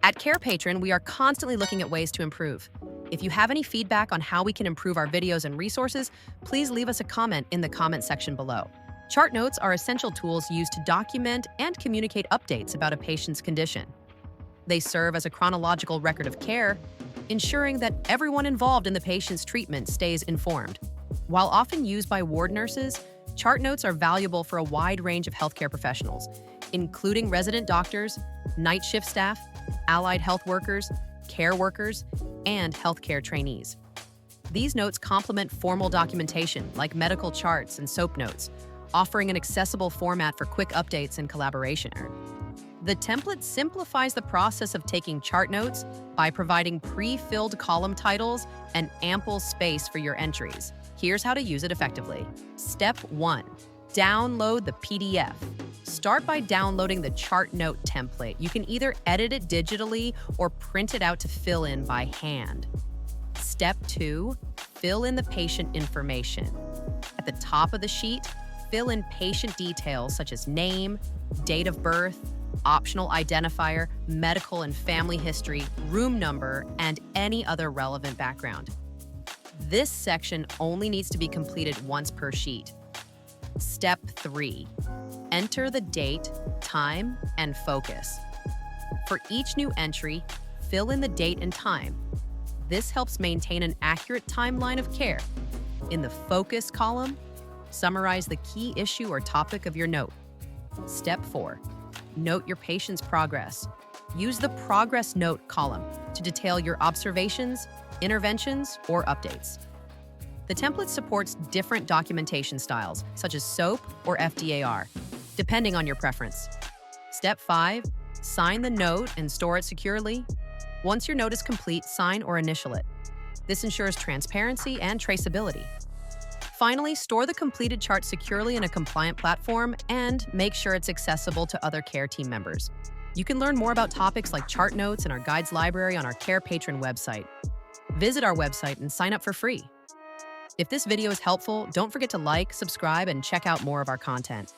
At Carepatron, we are constantly looking at ways to improve. If you have any feedback on how we can improve our videos and resources, please leave us a comment in the comment section below. Chart notes are essential tools used to document and communicate updates about a patient's condition. They serve as a chronological record of care, ensuring that everyone involved in the patient's treatment stays informed. While often used by ward nurses, chart notes are valuable for a wide range of healthcare professionals, including resident doctors, night shift staff, allied health workers, care workers, and healthcare trainees. These notes complement formal documentation like medical charts and SOAP notes, offering an accessible format for quick updates and collaboration. The template simplifies the process of taking chart notes by providing pre-filled column titles and ample space for your entries. Here's how to use it effectively. Step 1. Download the PDF. Start by downloading the chart note template. You can either edit it digitally or print it out to fill in by hand. Step 2. Fill in the patient information. At the top of the sheet, fill in patient details such as name, date of birth, optional identifier, medical and family history, room number, and any other relevant background. This section only needs to be completed once per sheet. Step 3. Enter the date, time, and focus. For each new entry, fill in the date and time. This helps maintain an accurate timeline of care. In the focus column, summarize the key issue or topic of your note. Step 4. Note your patient's progress. Use the progress note column to detail your observations, interventions, or updates. The template supports different documentation styles, such as SOAP or FDAR, depending on your preference. Step 5. Sign the note and store it securely. Once your note is complete, sign or initial it. This ensures transparency and traceability. Finally, store the completed chart securely in a compliant platform and make sure it's accessible to other care team members. You can learn more about topics like chart notes and our guides library on our Carepatron website. Visit our website and sign up for free. If this video is helpful, don't forget to like, subscribe, and check out more of our content.